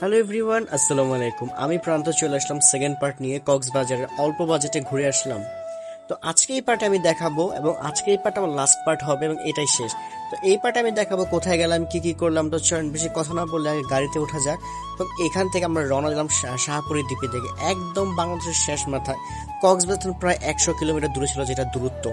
Hello everyone, আসসালামু আলাইকুম। আমি প্রান্ত চলে আসলাম সেকেন্ড পার্ট নিয়ে। কক্সবাজারের অল্প বাজেটে ঘুরে আসলাম। তো আজকে এই পার্টে আমি দেখাবো, এবং আজকে এই পার্ট আমার লাস্ট পার্ট হবে এবং এটাই শেষ। তো এই পার্টে আমি দেখাবো কোথায় গেলাম, কি কি করলাম। তো চলেন বেশি কথা না বললে আগে গাড়িতে ওঠা যাক। এবং এখান থেকে আমরা রওনা দিলাম শাহপুরী দ্বীপে থেকে, একদম বাংলাদেশের শেষ মাথায়। কক্সবাজার থেকে প্রায় 100 কিলোমিটার দূরে ছিল যেটা দূরত্ব।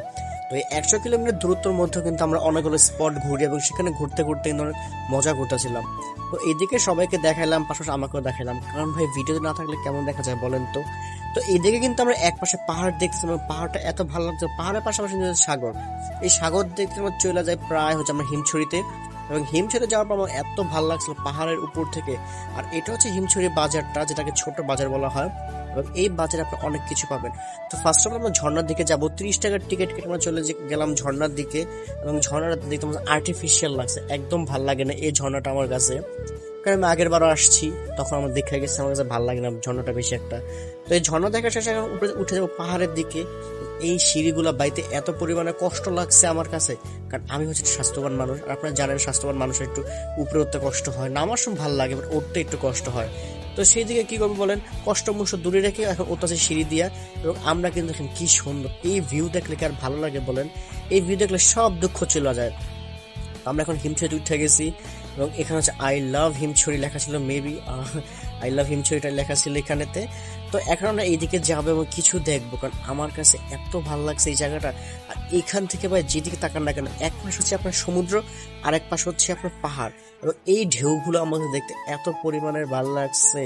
তো এই 100 কিলোমিটার দূরত্বের মধ্যে কিন্তু আমরা অনেকগুলো স্পট ঘুরি এবং সেখানে ঘুরতে ঘুরতে কিন্তু অনেক মজা করতেছিলাম। তো এইদিকে সবাইকে দেখালাম, পাশাপাশি আমাকেও দেখালাম, কারণ ভাই ভিডিও না থাকলে কেমন দেখা যায় বলেন তো। তো এইদিকে কিন্তু আমরা এক পাশে পাহাড় দেখছিলাম, পাহাড়টা এত ভালো লাগছে। পাহাড়ের পাশাপাশি সাগর, এই সাগর দেখতে আমরা চলে যাই প্রায় আমরা হিমছড়িতে। এবং হিমছড়ি যাওয়ার পর আমার এত ভালো লাগছিল পাহাড়ের উপর থেকে। আর এটা হচ্ছে হিমছড়ি বাজারটা, যেটাকে ছোট বাজার বলা হয়। এবং এই বাজারে আপনি অনেক কিছু পাবেন। তো ফার্স্ট অফ অল আমরা ঝর্ণার দিকে যাবো। 30 টাকার টিকিট কেটে আমরা চলে গেলাম ঝর্ণার দিকে। এবং ঝর্ণাটা দেখতে আর্টিফিশিয়াল লাগছে, একদম ভাল লাগে না এই ঝর্ণাটা আমার কাছে। কারণ আমি আগের বারও আসছি, তখন আমার দেখে গেছে, আমার কাছে ভালো লাগে না ঝর্ণাটা বেশি একটা। তো এই ঝর্ণা দেখা শেষে এখন উপরে উঠে যাবো পাহাড়ের দিকে। এই সিঁড়িগুলা বাইতে এত পরিমাণে কষ্ট লাগছে আমার কাছে, কারণ আমি হচ্ছে স্বাস্থ্যবান মানুষ। আর আপনারা জানেন স্বাস্থ্যবান মানুষের একটু উপরে উঠতে কষ্ট হয়, নামার সময় ভালো লাগে, বাট উঠতে একটু কষ্ট হয়। তো সেই দিকে কি করবো বলেন, কষ্ট মুষ্ট দূরে রেখে এখন উঠতেছে সিঁড়ি দিয়া। এবং আমরা কিন্তু এখন কি সুন্দর এই ভিউ দেখলে কি আর ভালো লাগে বলেন। এই ভিউ দেখলে সব দুঃখ চলে যায়। আমরা এখন হিমছড়িতে উঠে গেছি। এবং এখানে হচ্ছে আই লাভ হিমছড়ি লেখা ছিল, মেবি আই লাভ হিমছড়িটা লেখা ছিল এখানেতে। তো এখন আমরা এইদিকে যাবো এবং কিছু দেখবো, কারণ আমার কাছে এত ভালো লাগছে এই জায়গাটা। আর এখান থেকে ভাই যেদিকে তাকান না কেন, এক পাশ হচ্ছে আপনার সমুদ্র, আর এক পাশ হচ্ছে আপনার পাহাড়। এবং এই ঢেউগুলো আমাদের দেখতে এত পরিমাণের ভালো লাগছে,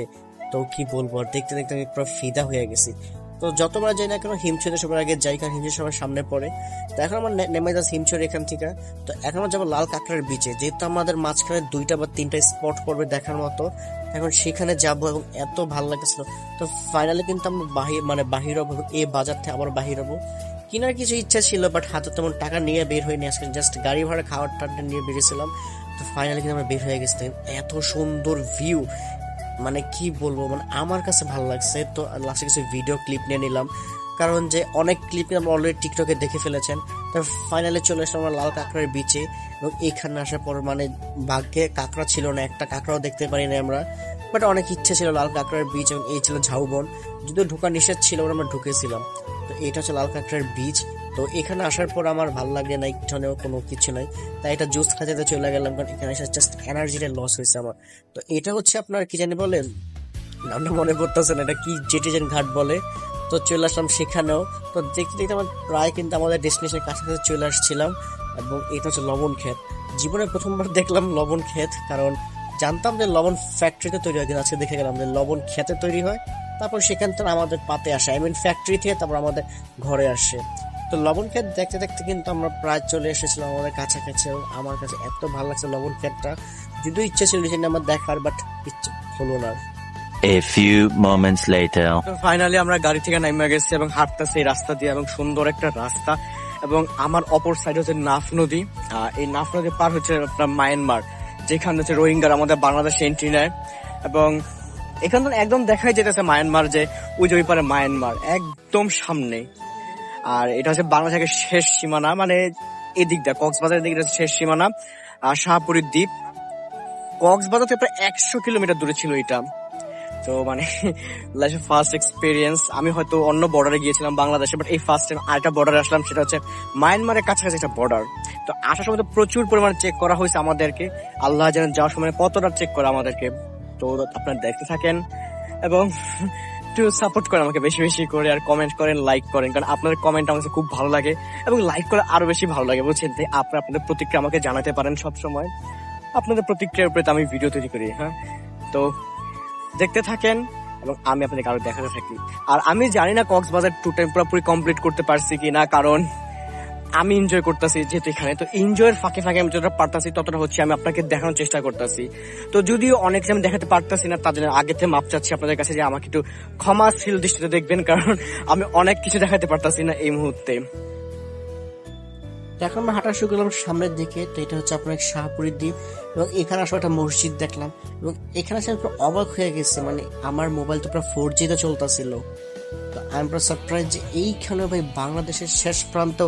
তো কি বলবো। আর দেখতে দেখতে আমি পুরো ফিদা হয়ে গেছি। তো যতবার যাই না কেন হিমছড়ি সবার আগে যাই, কারণ হিমছড়ি সবার সামনে পড়ে। তো এখন আমার নেমে যাচ্ছে হিমছড়ি এখান থেকে। তো এখন আমরা যাবো লাল কাঁকড়ার বিচে, যেহেতু আমাদের মাঝখানে 2টা বা 3টা স্পট পড়বে দেখার মতো। এখন সেখানে যাব এবং এত ভালো লাগছিল। তো ফাইনালি কিন্তু আমরা বাহির হবো, এই বাজার থেকে আবার বাহির হবো। কেনার কিছু ইচ্ছা ছিল, বাট হাতে তেমন টাকা নিয়ে বের হয়নি আজকে, জাস্ট গাড়ি ভাড়া খাওয়ার টাকা নিয়ে বেরিয়েছিলাম। তো ফাইনালি কিন্তু আমরা বের হয়ে গেছি। এত সুন্দর ভিউ, মানে কি বলবো, মানে আমার কাছে ভালো লাগছে। তো লাস্টে কিছু ভিডিও ক্লিপ নিয়ে নিলাম, কারণ যে অনেক ক্লিপ আমরা অলরেডি টিকটকে দেখে ফেলেছেন। তো ফাইনালি চলে আসলাম আমরা লাল কাঁকড়ার বিচে। এবং এখানে আসার পর মানে ভাগ্যে কাঁকড়া ছিল না, একটা কাঁকড়াও দেখতে পারি না আমরা, বাট অনেক ইচ্ছে ছিল লাল কাঁকড়ার বিচ। এবং এই ছিল ঝাউবন, যদিও ঢোকা নিষেধ ছিল, আমরা ঢুকেছিলাম। তো এটা হচ্ছে লাল কাঁকড়ার বিচ। তো এখানে আসার পর আমার ভালো লাগে না, এখানেও কোনো কিছু নাই, তাই এটা জুস খাতে চলে গেলাম, কারণ এখানে এসে জাস্ট এনার্জিটা লস হয়েছে আমার। তো এটা হচ্ছে আপনার কি জানি বলেন, নামটা মনে পড়তেছেন, এটা কি জেটিজেন ঘাট বলে। তো চলে আসলাম সেখানেও। তো দেখতে দেখতে আমার প্রায় কিন্তু আমাদের ডেস্টিনেশনের কাছাকাছি চলে আসছিলাম। এবং এটা হচ্ছে লবণ ক্ষেত। জীবনে প্রথমবার দেখলাম লবণ ক্ষেত, কারণ জানতাম যে লবণ ফ্যাক্টরিতে তৈরি হয়, কিন্তু আজকে দেখে গেলাম যে লবণ ক্ষেতে তৈরি হয়। তারপর সেখান থেকে আমাদের পাতে আসে, আই মিন ফ্যাক্টরি থেকে তারপর আমাদের ঘরে আসে। তো লবণ ক্ষেত দেখতে দেখতে কিন্তু আমরা প্রায় চলে এসেছিলাম আমাদের কাছাকাছি। এবং আমার কাছে এত ভালো লাগছে লবণ ক্ষেতটা, যদিও ইচ্ছে ছিল আমার দেখার, বাট ইচ্ছে হলো না। A few moments later. Finally আমরা গাড়ি থেকে নেমে গেছি এবং হাঁটতেছি এই রাস্তা দিয়ে, এবং সুন্দর একটা রাস্তা। এবং আমার অপর সাইড হচ্ছে নাফ নদী। এই নাফ নদী পার হচ্ছে আপনার মায়ানমার, যেখানে হচ্ছে রোহিঙ্গার আমাদের বাংলাদেশে এন্ট্রি নেয়। এবং এখান থেকে একদম দেখাই যেতেছে মায়ানমার, যে ওই যে ওই পারে মায়ানমার একদম সামনে। আর এটা হচ্ছে বাংলাদেশের শেষ সীমানা, মানে এদিকটা কক্সবাজারের দিকে শেষ সীমানা। আর শাহপুরী দ্বীপ কক্সবাজার থেকে প্রায় 100 কিলোমিটার দূরে ছিল এটা। তো মানে লাইফে ফার্স্ট এক্সপিরিয়েন্স। আমি হয়তো অন্য বর্ডারে গিয়েছিলাম বাংলাদেশে, বাট এই ফার্স্ট টাইম আরেকটা বর্ডারে আসলাম, সেটা হচ্ছে মায়ানমারের কাছাকাছি একটা বর্ডার। তো আসার সময় তো প্রচুর পরিমাণে চেক করা হয়েছে আমাদেরকে, আল্লাহ জানেন যাওয়ার সময় কতটা চেক করা আমাদেরকে। তো আপনারা দেখতে থাকেন এবং একটু সাপোর্ট করেন আমাকে বেশি বেশি করে, আর কমেন্ট করেন, লাইক করেন, কারণ আপনাদের কমেন্ট আমাকে খুব ভালো লাগে এবং লাইক করে আরো বেশি ভালো লাগে, বুঝছেন। আপনারা আপনাদের প্রতিক্রিয়া আমাকে জানাতে পারেন সব সময়, আপনাদের প্রতিক্রিয়ার উপরে আমি ভিডিও তৈরি করি। হ্যাঁ, তো দেখতে থাকেন এবং আমি আপনাদেরকে আরো দেখাতে থাকি। আর আমি জানি না কক্সবাজার ট্যুরটা পুরোপুরি কমপ্লিট করতে পারছি কিনা, কারণ আমি এনজয় করতেছি যেহেতু এখানে। তো এনজয়ের ফাঁকে ফাঁকে আমি যতটা পারতাছি ততটা হচ্ছে আমি আপনাকে দেখানোর চেষ্টা করতেছি। তো যদিও অনেক আমি দেখাতে পারতাছি না, তার জন্য আগে থেকে মাপ চাচ্ছি আপনাদের কাছে, যে আমাকে একটু ক্ষমাশীল দৃষ্টিতে দেখবেন, কারণ আমি অনেক কিছু দেখাতে পারতাছি না এই মুহূর্তে। এখন আমরা হাঁটা শুরু করলাম সামনের দিকে। তো এটা হচ্ছে আপনার শাহপুরী দ্বীপ। এবং এখানে আসলে একটা মসজিদ দেখলাম, এবং এখানে আসলে পুরো অবাক হয়ে গেছে, মানে আমার মোবাইল তো পুরো 4G তে চলতেছিল। তো আমি পুরো সারপ্রাইজ যে এইখানে ভাই বাংলাদেশের শেষ প্রান্ত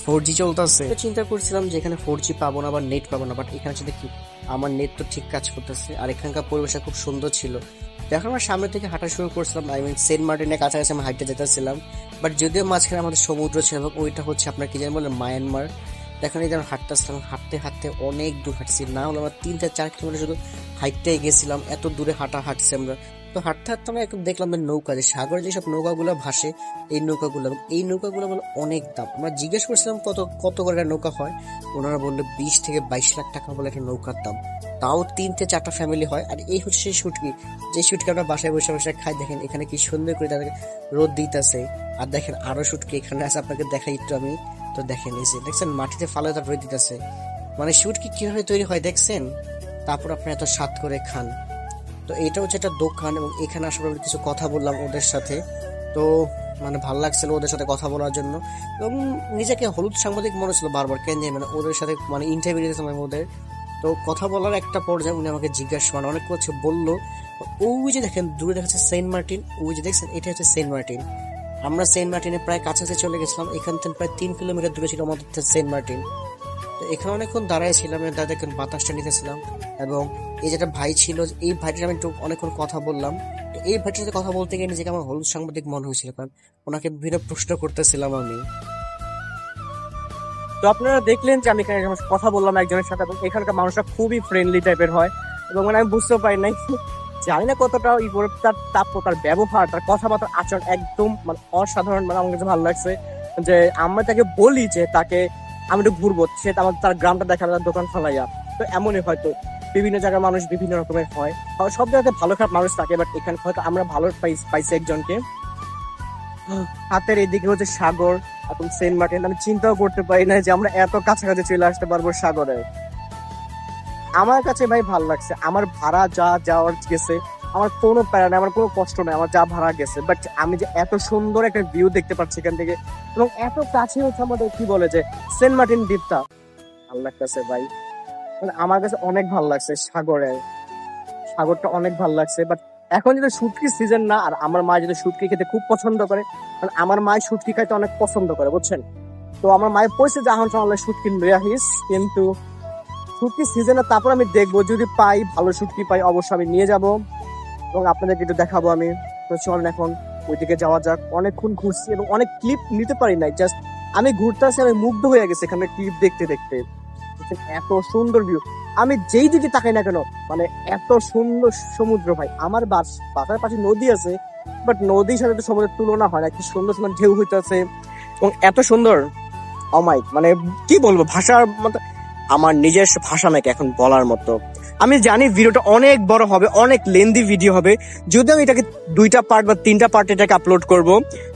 4G চলতেছে। চিন্তা করছিলাম যে এখানে 4G পাবো না বা নেট পাবো না, বাট এখানে সাথে কি আমার নেট তো ঠিক কাজ করতেছে, আর এখানকার পরিবেশটা খুব সুন্দর ছিল। যখন আমরা সামনে থেকে হাঁটা শুরু করছিলাম, আই মিন সেন্ট মার্টিনের কাছাকাছি আমরা হাঁটতে যেতেছিলাম, বাট যদিও মাঝখানে আমাদের সমুদ্র ছিল এবং ওইটা হচ্ছে আপনার কি জানি বলে মায়ানমার। দেখেন এই যে আমরা হাঁটতেছিলাম, হাঁটতে হাঁটতে অনেক দূর হাঁটছি, না হলে আমরা 3 থেকে 4 কিলোমিটার শুধু হাঁটতেই গেছিলাম, এত দূরে হাঁটছি আমরা। তো হাঁটতে হাঁটতে আমরা একটু দেখলাম যে নৌকা, যে সাগরে যেসব নৌকাগুলো ভাসে, এই নৌকাগুলো বলে অনেক দাম। আমরা জিজ্ঞেস করছিলাম কত কত করে একটা নৌকা হয়, ওনারা বললো 20 থেকে 22 লাখ টাকা বলে একটা নৌকার দাম। তাও 3 থেকে 4টা ফ্যামিলি হয়। আর এই হচ্ছে সেই শুটকি, যে শুটকি আমরা বাসায় বসে বসে খাই। দেখেন এখানে কি সুন্দর করে তাদেরকে রোদ দিতেছে। আর দেখেন আরো শুটকি এখানে আছে, আপনাকে দেখাই একটু আমি। তো দেখেন এই যে দেখছেন মাটিতে ফালে তার রোদ দিতেছে, মানে শুটকি কিভাবে তৈরি হয় দেখছেন, তারপর আপনি এত স্বাদ করে খান। তো এটা হচ্ছে একটা দোকান, এবং এখানে আসার পর কিছু কথা বললাম ওদের সাথে। তো মানে ভালো লাগছিল ওদের সাথে কথা বলার জন্য, এবং নিজেকে হলুদ সাংবাদিক মনে হচ্ছিল বারবার, কেন জানি মানে ওদের সাথে মানে ইন্টারভিউ দিতেছিলাম ওদের। তো কথা বলার একটা পর্যায়ে উনি আমাকে জিজ্ঞাসা মানে অনেক কিছু বললো। ওই যে দেখেন দূরে দেখা যাচ্ছে সেন্ট মার্টিন, ওই যে দেখছেন এটা হচ্ছে সেন্ট মার্টিন। আমরা সেন্ট মার্টিনের প্রায় কাছাকাছি চলে গেছিলাম, এখান থেকে প্রায় 3 কিলোমিটার দূরে ছিল আমাদের সেন্ট মার্টিন। তো এখানে অনেকক্ষণ দাঁড়ায় ছিলাম, দাদাকে বাতাসটা নিতেছিলাম। এবং এই যেটা ভাই ছিল, এই ভাইটার আমি একটু অনেকক্ষণ কথা বললাম। তো এই ভাইটার সাথে কথা বলতে গিয়ে নিজেকে আমার হলুদ সাংবাদিক মনে হয়েছিল, কারণ ওনাকে বিভিন্ন প্রশ্ন করতেছিলাম আমি। তো আপনারা দেখলেন যে আমি এখানে কথা বললাম একজনের সাথে, এবং এখানকার মানুষরা খুবই ফ্রেন্ডলি টাইপের হয়। এবং মানে আমি বুঝতে পারি নাই, জানি না কতটা তার তাপ্য, তার ব্যবহার, তার কথাবার্তার আচরণ একদম মানে অসাধারণ। মানে আমার কাছে ভালো লাগছে যে আমরা তাকে বলি যে তাকে আমি একটু ঘুরবো, সে আমার তার গ্রামটা দেখাবে, তার দোকান ফেলাইয়া। তো এমনই হয়তো বিভিন্ন জায়গার মানুষ বিভিন্ন রকমের হয়, সব জায়গাতে ভালো খারাপ মানুষ থাকে, বাট এখানে হয়তো আমরা ভালো পাইছি একজনকে। হাতের এদিকে হচ্ছে সাগর এবং সেন্ট মার্টিন, আমি চিন্তাও করতে পারি না যে আমরা এত কাছাকাছি চলে আসতে পারবো সাগরে। আমার কাছে ভাই ভালো লাগছে, আমার ভাড়া যা যাওয়ার গেছে আমার কোনো প্যারা নেই, আমার কোনো কষ্ট নেই, আমার যা ভাড়া গেছে, বাট আমি যে এত সুন্দর একটা ভিউ দেখতে পাচ্ছি এখান থেকে, এবং এত কাছে হচ্ছে আমাদের কি বলে যে সেন্ট মার্টিন দ্বীপটা, ভালো লাগতেছে ভাই। মানে আমার কাছে অনেক ভালো লাগছে, সাগরটা অনেক ভালো লাগছে। বাট এখন যেটা শুটকি সিজন না, আর আমার মা যেটা শুটকি খেতে খুব পছন্দ করে, মানে আমার মা শুটকি খাইতে অনেক পছন্দ করে বুঝছেন। তো আমার মায়ের পয়সা যে এখন সকালে শুটকি লইয়া আসিস, কিন্তু শুটকি সিজনে তারপর আমি দেখবো, যদি পাই ভালো শুটকি পাই অবশ্যই আমি নিয়ে যাব এবং আপনাদেরকে একটু দেখাবো আমি। তো চলেন এখন ওইদিকে যাওয়া যাক। অনেকক্ষণ ঘুরছি এবং অনেক ক্লিপ নিতে পারি নাই, জাস্ট আমি ঘুরতে আসি, আমি মুগ্ধ হয়ে গেছি এখানে ক্লিপ দেখতে দেখতে। এত সুন্দর ভিউ, আমি যেই দিকে তাকাই না কেন মানে এত সুন্দর সমুদ্র ভাই। আমার বাসার পাশে নদী আছে, বাট নদীর সাথে তো সমুদ্রের তুলনা হয় না, কি সুন্দর সুন্দর ঢেউ হইতেছে এবং এত সুন্দর। অমাইক মানে কি বলবো, ভাষার মতো আমার নিজের ভাষা নাকি এখন বলার মতো। আমি জানি ভিডিওটা অনেক বড় হবে, অনেক লেন্দি ভিডিও হবে, যদি আমি এটাকে 2টা পার্ট বা 3টা পার্ট এটাকে আপলোড করব,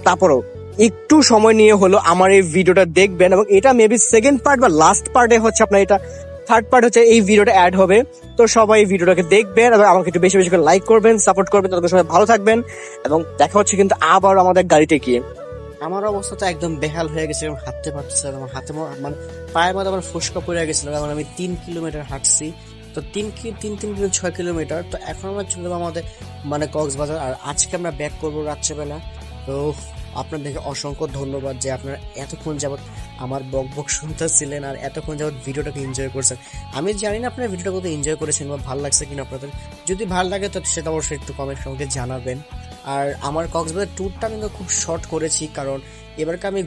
তারপরও একটু সময় নিয়ে হলো আমার এই ভিডিওটা দেখবেন। এবং এটা মেবি সেকেন্ড পার্ট বা লাস্ট পার্টে হচ্ছে আপনার, এটা থার্ড পার্ট হচ্ছে এই ভিডিওটা অ্যাড হবে। তো সবাই এই ভিডিওটাকে দেখবেন এবং আমাকে একটু বেশি বেশি করে লাইক করবেন, সাপোর্ট করবেন। ততক্ষণ সবাই ভালো থাকবেন এবং দেখা হচ্ছে কিন্তু আবার আমাদের গাড়িতে গিয়ে। আমার অবস্থা তো একদম বেহাল হয়ে গেছে, হাঁটতে পারতেছিলাম, আমার হাতে মানে পায়ের মধ্যে আমার ফুসকা পড়ে গেছিল, কারণ আমি 3 কিলোমিটার হাঁটছি। তো 6 কিলোমিটার। তো এখন আমরা চলে যাবো আমাদের মানে কক্সবাজার, আর আজকে আমরা ব্যাক করবো রাত্রেবেলা। তো আপনাদেরকে অসংখ্য ধন্যবাদ যে আপনারা এতক্ষণ যাবত আমার বক শুনতেছিলেন আর এতক্ষণ যাবত ভিডিওটাকে এনজয় করছেন। আমি জানি না আপনারা ভিডিওটা কত এনজয় করেছেন বা ভালো লাগছে কিনা আপনাদের। যদি ভালো লাগে তো সেটা অবশ্যই একটু কমেন্ট আমাকে জানাবেন। আর আমার কক্সবাজার ট্যুরটা আমি খুব শর্ট করেছি, কারণ এবারকে আমি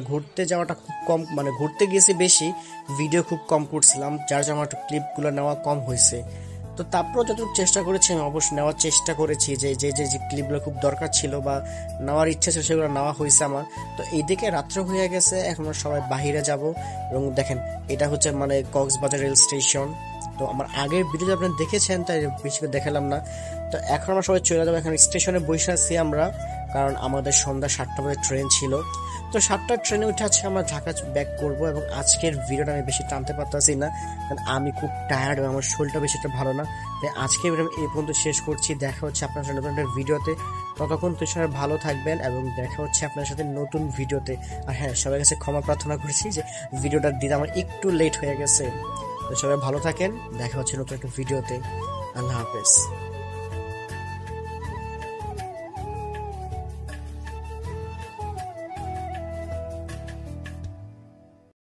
ঘুরতে যাওয়াটা খুব কম, মানে ঘুরতে গিয়েছি বেশি, ভিডিও খুব কম করছিলাম, যার জন্য আমার একটু ক্লিপগুলো নেওয়া কম হয়েছে। তো তারপরেও যতটুকু চেষ্টা করেছি আমি অবশ্যই নেওয়ার চেষ্টা করেছি, যে যে যে যে ক্লিপগুলো খুব দরকার ছিল বা নেওয়ার ইচ্ছা ছিল সেগুলো নেওয়া হয়েছে আমার। তো এইদিকে রাত্র হয়ে গেছে, এখন আমরা সবাই বাহিরে যাব। এবং দেখেন এটা হচ্ছে মানে কক্সবাজার রেল স্টেশন। তো আমার আগের ভিডিও আপনারা দেখেছেন, তাই বেশি করে দেখালাম না। তো এখন আমরা সবাই চলে যাবো, এখন স্টেশনে বসে আছি আমরা, কারণ আমাদের সন্ধ্যা 7টা বাজে ট্রেন ছিল। তো 7টার ট্রেনে উঠে আছে আমরা ঢাকা ব্যাক করব। এবং আজকের ভিডিওটা আমি বেশি টানতে পারতেছি না, কারণ আমি খুব টায়ার্ড এবং আমার শরীরটা বেশি একটা ভালো না। তাই আজকে ভিডিও এই পর্যন্ত শেষ করছি। দেখা হচ্ছে আপনার সাথে নতুন একটা ভিডিওতে, ততক্ষণ তো সবাই ভালো থাকবেন এবং দেখা হচ্ছে আপনার সাথে নতুন ভিডিওতে। আর হ্যাঁ, সবার কাছে ক্ষমা প্রার্থনা করছি যে ভিডিওটা দিতে আমার একটু লেট হয়ে গেছে। তো সবাই ভালো থাকেন, দেখা হচ্ছে নতুন একটা ভিডিওতে। আল্লাহ হাফেজ।